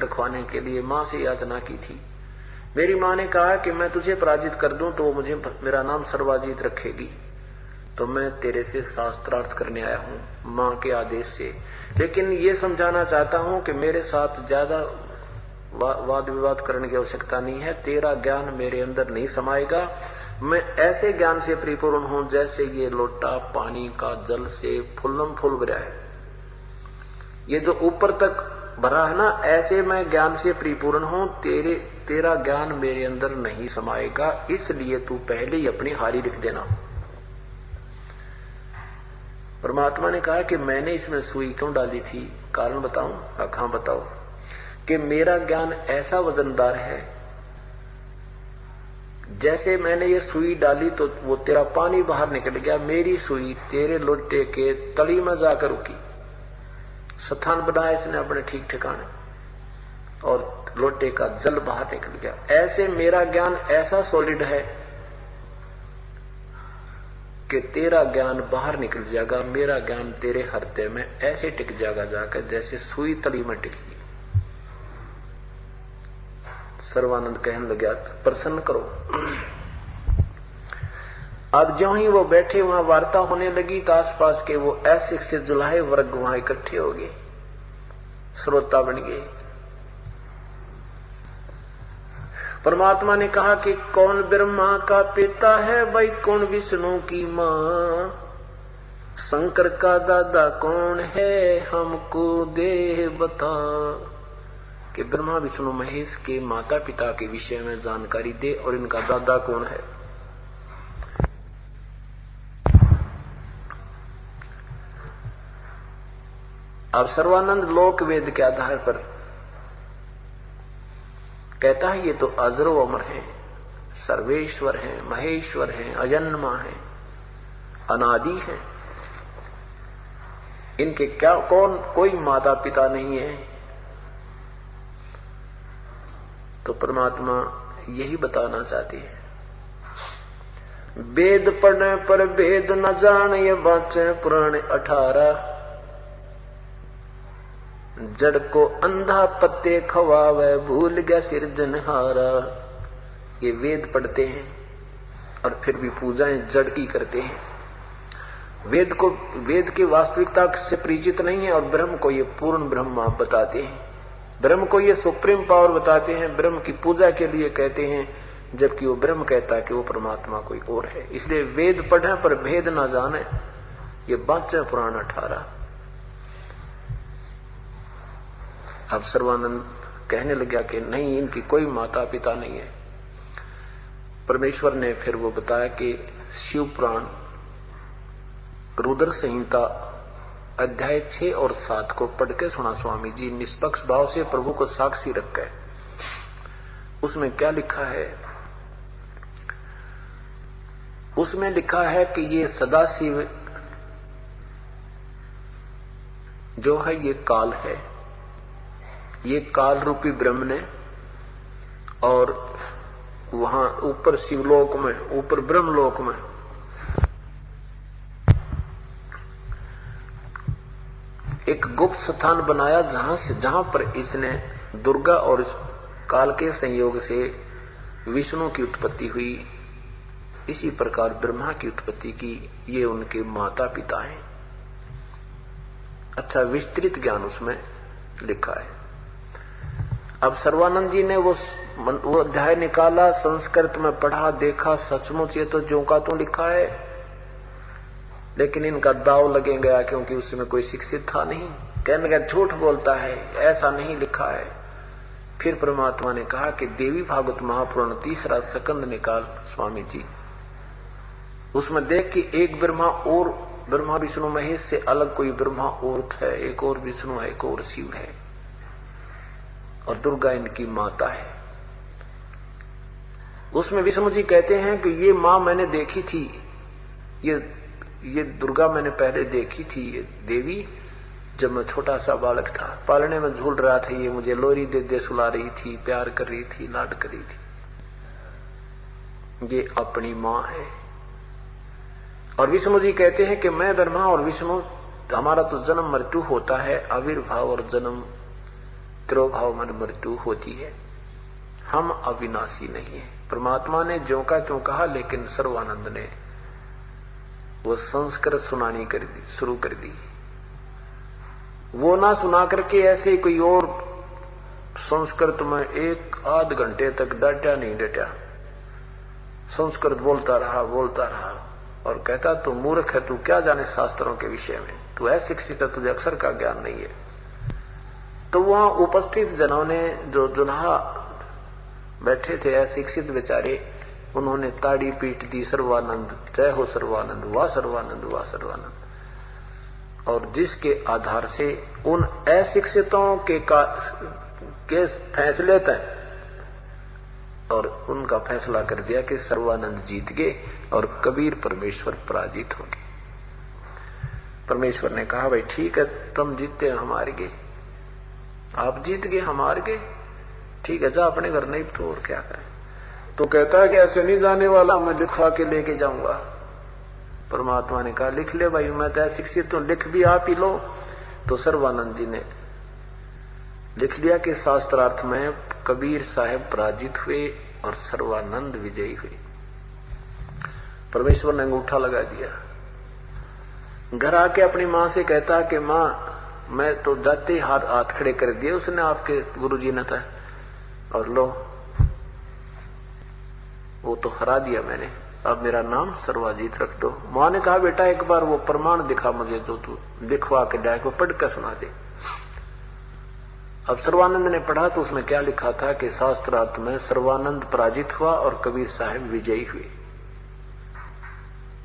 रखवाने के लिए मां से याचना की थी। मेरी मां ने कहा कि मैं तुझे पराजित कर दूं तो मुझे मेरा नाम सर्वाजीत रखेगी, तो मैं तेरे से शास्त्रार्थ करने आया हूं मां के आदेश से। लेकिन ये समझाना चाहता हूं कि मेरे साथ ज्यादा वाद विवाद करने की आवश्यकता नहीं है। तेरा ज्ञान मेरे अंदर नहीं समाएगा। मैं ऐसे ज्ञान से परिपूर्ण हूं जैसे ये लोटा पानी का जल से फुल्लम फुल भरा है। ये जो ऊपर तक भरा है ना, ऐसे मैं ज्ञान से परिपूर्ण हूं। तेरा ज्ञान मेरे अंदर नहीं समाएगा, इसलिए तू पहले ही अपनी हारी लिख देना। परमात्मा ने कहा कि मैंने इसमें सुई क्यों डाली थी, कारण बताऊं? हाँ बताओ। कि मेरा ज्ञान ऐसा वजनदार है, जैसे मैंने ये सुई डाली तो वो तेरा पानी बाहर निकल गया, मेरी सुई तेरे लोटे के तली में जाकर रुकी। स्थान बनाया इसने अपने ठीक ठिकाने और लोटे का जल बाहर निकल गया। ऐसे मेरा ज्ञान ऐसा सॉलिड है कि तेरा ज्ञान बाहर निकल जाएगा। मेरा ज्ञान तेरे हृदय में ऐसे टिक जाएगा जाकर जैसे सुई तली में टिकी। सर्वानंद कहने लगा प्रसन्न करो। अब ज्यों ही वो बैठे वहां वार्ता होने लगी तो आसपास के वो अशिक्षित जुलाहे वर्ग वहां इकट्ठे हो गए, श्रोता बन गए। परमात्मा ने कहा कि कौन ब्रह्मा का पिता है, भाई कौन विष्णु की मां, शंकर का दादा कौन है, हमको दे बता। कि ब्रह्मा विष्णु महेश के माता पिता के विषय में जानकारी दे और इनका दादा कौन है। अब सर्वानंद लोक वेद के आधार पर कहता है ये तो अजरो अमर है, सर्वेश्वर है, महेश्वर है, अजन्मा है, अनादि है। इनके क्या कौन कोई माता पिता नहीं है। तो परमात्मा यही बताना चाहती है, वेद पढ़ने पर भेद न जान ये बातें पुराण 18। जड़ को अंधा पत्ते खवावे भूल गया सिरजनहारा। ये वेद पढ़ते हैं और फिर भी पूजाएं जड़ की करते हैं। वेद की वास्तविकता से परिचित नहीं है और ब्रह्म को ये पूर्ण ब्रह्म आप बताते हैं। ब्रह्म को ये सुप्रीम पावर बताते हैं, ब्रह्म की पूजा के लिए कहते हैं, जबकि वो ब्रह्म कहता है कि वो परमात्मा कोई और है। इसलिए वेद पढ़े पर भेद ना जाने, ये बातें पुराण 18। अब सर्वानंद कहने लगा कि नहीं, इनकी कोई माता पिता नहीं है। परमेश्वर ने फिर वो बताया कि शिव पुराण रुद्र संहिता अध्याय 6 और 7 को पढ़ के सुना स्वामी जी, निष्पक्ष भाव से प्रभु को साक्षी रख गए। उसमें क्या लिखा है? उसमें लिखा है कि ये सदाशिव जो है ये काल है, ये काल रूपी ब्रह्म ने, और वहां ऊपर शिवलोक में, ऊपर ब्रह्मलोक में एक गुप्त स्थान बनाया जहां पर इसने दुर्गा और इस काल के संयोग से विष्णु की उत्पत्ति हुई। इसी प्रकार ब्रह्मा की उत्पत्ति की। ये उनके माता पिता हैं। अच्छा विस्तृत ज्ञान उसमें लिखा है। अब सर्वानंद जी ने वो अध्याय निकाला, संस्कृत में पढ़ा, देखा, सचमुच ये तो ज्यों का त्यों लिखा है, लेकिन इनका दाव लगे गया क्योंकि उसमें कोई शिक्षित था नहीं। कहने लगा झूठ बोलता है, ऐसा नहीं लिखा है। फिर परमात्मा ने कहा कि देवी भागवत महापुराण 3रा स्कंद निकाल स्वामी जी, उसमें देख कि एक ब्रह्मा और ब्रह्मा विष्णु महेश से अलग कोई ब्रह्मा और है, एक और विष्णु है, एक और शिव है, और दुर्गा इनकी माता है। उसमें विष्णु जी कहते हैं कि ये मां मैंने देखी थी, ये दुर्गा मैंने पहले देखी थी, ये देवी जब मैं छोटा सा बालक था, पालने में झूल रहा था, ये मुझे लोरी दे दे सुला रही थी, प्यार कर रही थी, लाड कर रही थी। ये अपनी मां है। और विष्णु जी कहते हैं कि मैं ब्रह्मा और विष्णु, हमारा तो जन्म मृत्यु होता है, आविर्भाव और जन्म तिरोभाव मन मृत्यु होती है। हम अविनाशी नहीं है। परमात्मा ने ज्यों का त्यों कहा, लेकिन सर्वानंद ने वो संस्कृत सुनानी शुरू कर दी। वो ना सुना करके ऐसे कोई और संस्कृत में एक आध घंटे तक डटा नहीं डटा, संस्कृत बोलता रहा और कहता तू मूर्ख है, तू क्या जाने शास्त्रों के विषय में, तू अशिक्षित है, तुझे अक्षर का ज्ञान नहीं है। तो वहां उपस्थित जनों ने, जो जुल्हा बैठे थे अशिक्षित बेचारे, उन्होंने ताड़ी पीट दी, सर्वानंद, जय हो सर्वानंद, वाह सर्वानंद, वाह सर्वानंद। और जिसके आधार से उन अशिक्षितों के फैसले तय और उनका फैसला कर दिया कि सर्वानंद जीत गए और कबीर परमेश्वर पराजित हो गए। परमेश्वर ने कहा भाई ठीक है, तुम जीतते हम हार गए, आप जीत गए हम हार गए, ठीक है जा अपने घर, नहीं तो और क्या करें। तो कहता है कि ऐसे नहीं जाने वाला, मैं लिखवा के लेके जाऊंगा। परमात्मा ने कहा लिख ले भाई, मैं तो अशिक्षित हूं, लिख भी आप ही लो। तो सर्वानंद जी ने लिख लिया कि शास्त्रार्थ में कबीर साहब पराजित हुए और सर्वानंद विजयी हुए। परमेश्वर ने अंगूठा लगा दिया। घर आके अपनी मां से कहता कि मां मैं तो जाते ही हाथ खड़े कर दिए उसने, आपके गुरुजी ने था, और लो वो तो हरा दिया मैंने, अब मेरा नाम सर्वाजीत रख दो। मां ने कहा बेटा एक बार वो प्रमाण दिखा मुझे, जो तू लिखवा के डायक को पढ़ कर सुना दे। अब सर्वानंद ने पढ़ा तो उसमें क्या लिखा था कि शास्त्रार्थ में सर्वानंद पराजित हुआ और कबीर साहब विजयी हुए।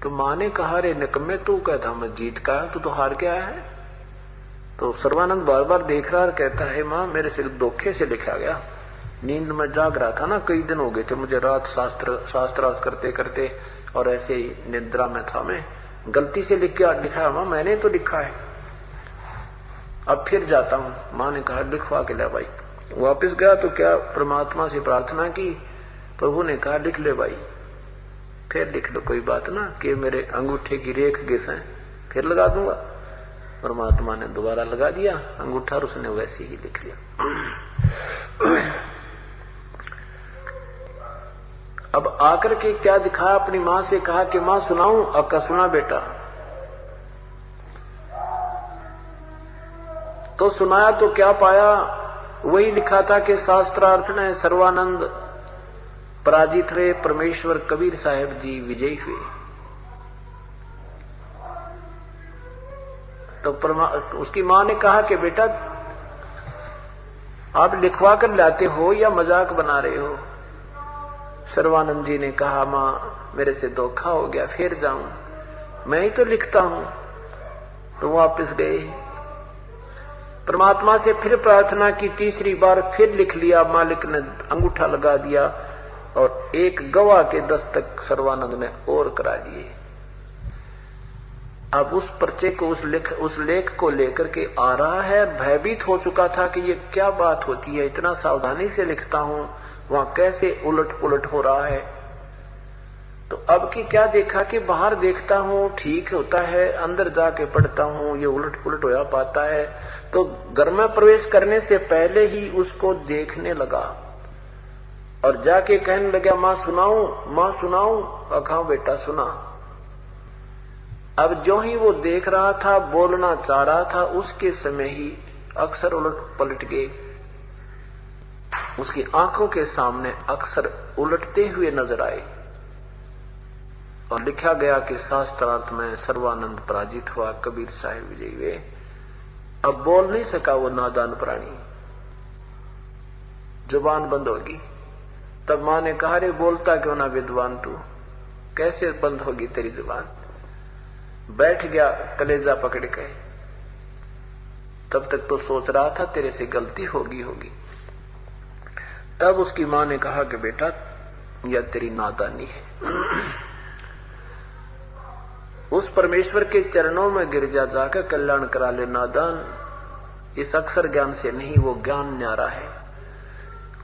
तो मां ने कहा रे निकम्मे, तू कहता मैं जीत का, तू तो हार के आया है। तो सर्वानंद बार बार देख रहा और कहता है मां मेरे से धोखे से लिखा गया, नींद में जाग रहा था ना, कई दिन हो गए थे मुझे रात शास्त्रार्थ करते करते, और ऐसे ही निद्रा में था मैं, गलती से लिखा मां, मैंने तो लिखा है, अब फिर जाता हूं। मां ने कहा लिखवा के ले भाई। वापस गया तो क्या परमात्मा से प्रार्थना की, प्रभु ने कहा लिख ले भाई, फिर लिख लो, कोई बात ना कि मेरे अंगूठे की रेख घिस है, फिर लगा दूंगा। परमात्मा ने दोबारा लगा दिया अंगूठा और उसने वैसे ही लिख लिया। अब आकर के क्या दिखाया, अपनी मां से कहा कि मां सुनाऊं, अक्का सुना बेटा। तो सुनाया तो क्या पाया, वही लिखा था कि शास्त्रार्थ ने सर्वानंद पराजित हुए, परमेश्वर कबीर साहब जी विजयी हुए। तो उसकी मां ने कहा कि बेटा आप लिखवा कर लाते हो या मजाक बना रहे हो। सर्वानंद जी ने कहा मां मेरे से धोखा हो गया, फिर जाऊं, मैं ही तो लिखता हूं। तो वापस गए, परमात्मा से फिर प्रार्थना की, तीसरी बार फिर लिख लिया, मालिक ने अंगूठा लगा दिया और एक गवाह के दस्तक सर्वानंद ने और करा दिए। अब उस पर्चे को, उस लेख को लेकर के आ रहा है, भयभीत हो चुका था कि ये क्या बात होती है, इतना सावधानी से लिखता हूं, वहां कैसे उलट पुलट हो रहा है। तो अब की क्या देखा कि बाहर देखता हूं ठीक होता है, अंदर जाके पढ़ता हूं ये उलट पुलट होया पाता है। तो घर में प्रवेश करने से पहले ही उसको देखने लगा और जाके कहने लगा मां सुनाऊं, मां सुनाऊं। कहा बेटा सुना। अब जो ही वो देख रहा था, बोलना चाह रहा था, उसके समय ही अक्षर उलट पलट गए। उसकी आंखों के सामने अक्षर उलटते हुए नजर आए और लिखा गया कि शास्त्रार्थ में सर्वानंद पराजित हुआ, कबीर साहब विजयी हुए। अब बोल नहीं सका वो नादान प्राणी, जुबान बंद होगी। तब मां ने कहा रे बोलता क्यों ना विद्वान तू, कैसे बंद होगी तेरी जुबान। बैठ गया कलेजा पकड़ के, तब तक तो सोच रहा था तेरे से गलती होगी। तब उसकी मां ने कहा कि बेटा यह तेरी नादानी है, उस परमेश्वर के चरणों में गिर जाकर कल्याण करा ले। नादान इस अक्षर ज्ञान से नहीं, वो ज्ञान न्यारा है,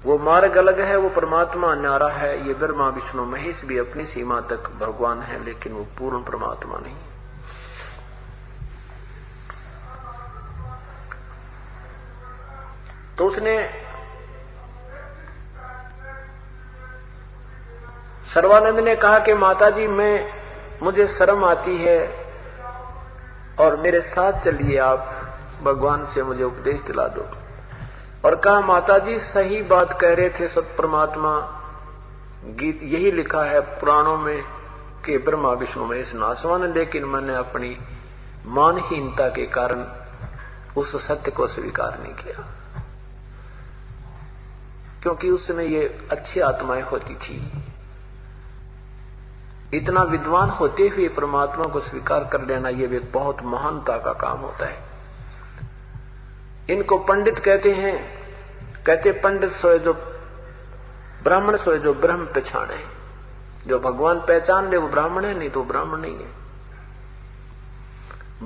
वो मार्ग अलग है, वो परमात्मा न्यारा है। ये ब्रह्मा विष्णु महेश भी अपनी सीमा तक भगवान है, लेकिन वो पूर्ण परमात्मा नहीं। तो तो उसने सर्वानंद ने कहा कि माताजी मुझे शर्म आती है और मेरे साथ चलिए, आप भगवान से मुझे उपदेश दिला दो। और कहा माताजी सही बात कह रहे थे सत परमात्मा, गीत यही लिखा है पुराणों में कि ब्रह्मा विष्णु महेश नासवान, लेकिन मैंने अपनी मानहीनता के कारण उस सत्य को स्वीकार नहीं किया, क्योंकि उस समय ये अच्छी आत्माएं होती थी। इतना विद्वान होते हुए परमात्मा को स्वीकार कर लेना ये भी बहुत महानता का काम होता है। इनको पंडित कहते हैं। कहते पंडित सोए जो ब्राह्मण सोए जो ब्रह्म पहचाने। जो भगवान पहचान ले वो ब्राह्मण है, नहीं तो ब्राह्मण नहीं है।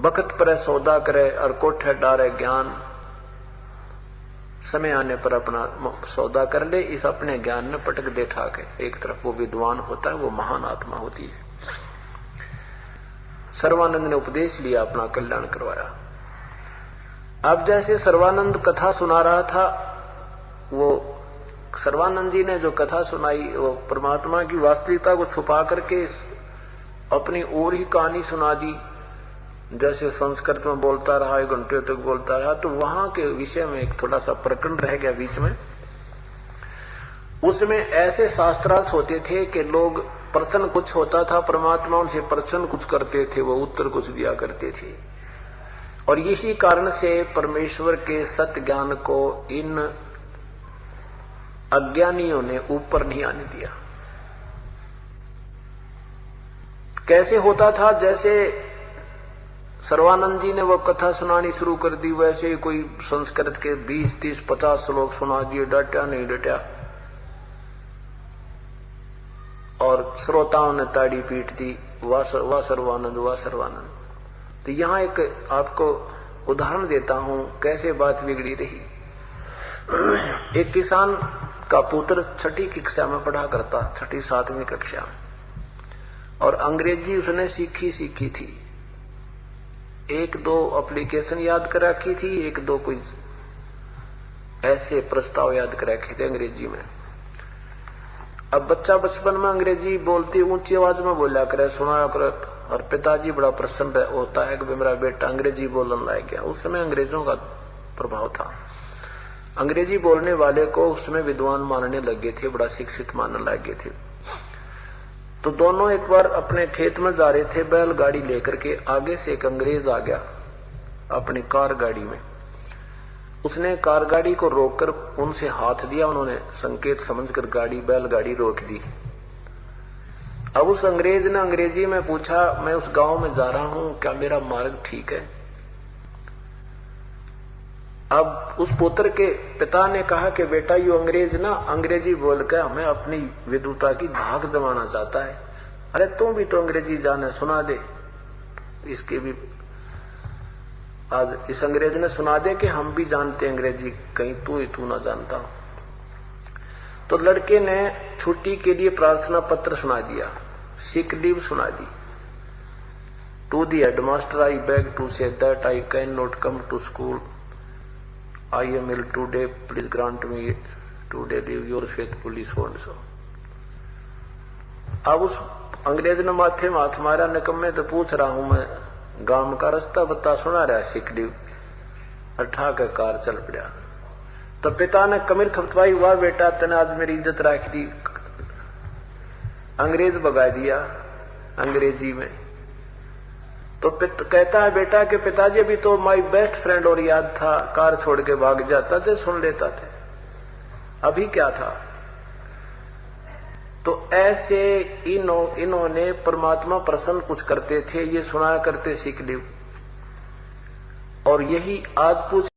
बखत पर सौदा करे और कोठे डारे ज्ञान, समय आने पर अपना सौदा कर ले, इस अपने ज्ञान में पटक दे ठाके एक तरफ, वो विद्वान होता है, वो महान आत्मा होती है। सर्वानंद ने उपदेश लिया, अपना कल्याण करवाया। अब जैसे सर्वानंद कथा सुना रहा था, वो सर्वानंद जी ने जो कथा सुनाई वो परमात्मा की वास्तविकता को छुपा करके अपनी और ही कहानी सुना दी। जैसे संस्कृत में बोलता रहा, 1 घंटे तक बोलता रहा, तो वहां के विषय में एक थोड़ा सा प्रकरण रह गया बीच में। उसमें ऐसे शास्त्रार्थ होते थे कि लोग प्रश्न कुछ होता था, परमात्मा उनसे प्रश्न कुछ करते थे, वो उत्तर कुछ दिया करते थे। और इसी कारण से परमेश्वर के सत्य ज्ञान को इन अज्ञानियों ने ऊपर नहीं आने दिया। कैसे होता था, जैसे सर्वानंद जी ने वो कथा सुनानी शुरू कर दी, वैसे ही कोई संस्कृत के 20, 30, 50 श्लोक सुना दिए, डटा नहीं डटा, और श्रोताओं ने ताड़ी पीट दी, वाह सर्वानंद वाह सर्वानंद। तो यहां एक आपको उदाहरण देता हूं कैसे बात बिगड़ी रही। एक किसान का पुत्र 6ठी कक्षा में पढ़ा करता, 6ठी 7वीं कक्षा में, और अंग्रेजी उसने सीखी थी। 1-2 एप्लीकेशन याद कर रखी थी, 1-2 कोई ऐसे प्रस्ताव याद कर रखे थे अंग्रेजी में। अब बच्चा बचपन में अंग्रेजी बोलती ऊंची आवाज में बोला करे, सुनाया करे, और पिताजी बड़ा प्रसन्न होता है कि मेरा बेटा अंग्रेजी बोलने लग गया। उस समय अंग्रेजों का प्रभाव था, अंग्रेजी बोलने वाले को उसमें विद्वान मानने लगे थे, बड़ा शिक्षित मानने लगे थे। तो दोनों एक बार अपने खेत में जा रहे थे बैलगाड़ी लेकर के, आगे से एक अंग्रेज आ गया अपनी कार गाड़ी में। उसने कार गाड़ी को रोककर उनसे हाथ दिया, उन्होंने संकेत समझकर बैलगाड़ी रोक दी। अब उस अंग्रेज ने अंग्रेजी में पूछा, मैं उस गांव में जा रहा हूं, क्या मेरा मार्ग ठीक है? अब उस पुत्र के पिता ने कहा कि बेटा ये अंग्रेज ना अंग्रेजी बोलकर हमें अपनी विद्वता की धाक जमाना चाहता है। अरे तुम भी तो अंग्रेजी जाने, सुना दे इसके भी। आज इस अंग्रेज ने सुना दे कि हम भी जानते अंग्रेजी, कहीं तू ना जानता हो। तो लड़के ने छुट्टी के लिए प्रार्थना पत्र सुना दिया, सिक लीव सुना दी। To the headmaster I beg to say that I can not come to school, I am ill today, please grant me today leave your faithfully so and so। अब उस अंग्रेज ने माथे में हाथ मारा, निकम्मे तो पूछ रहा हूं मैं, गांव का रास्ता बता, सुना रहा सिक लीव, अठा के कार चल पड़ा। तो पिता ने कमर थपथपाई, वाह बेटा तने आज मेरी इज्जत रख दी, अंग्रेज भगा दिया अंग्रेजी में। तो कहता है बेटा कि पिताजी भी तो माई बेस्ट फ्रेंड और याद था, कार छोड़ के भाग जाता थे, सुन लेता थे, अभी क्या था। तो ऐसे इन्होंने परमात्मा प्रसन्न कुछ करते थे, ये सुनाया करते सीख ली। और यही आज पूछ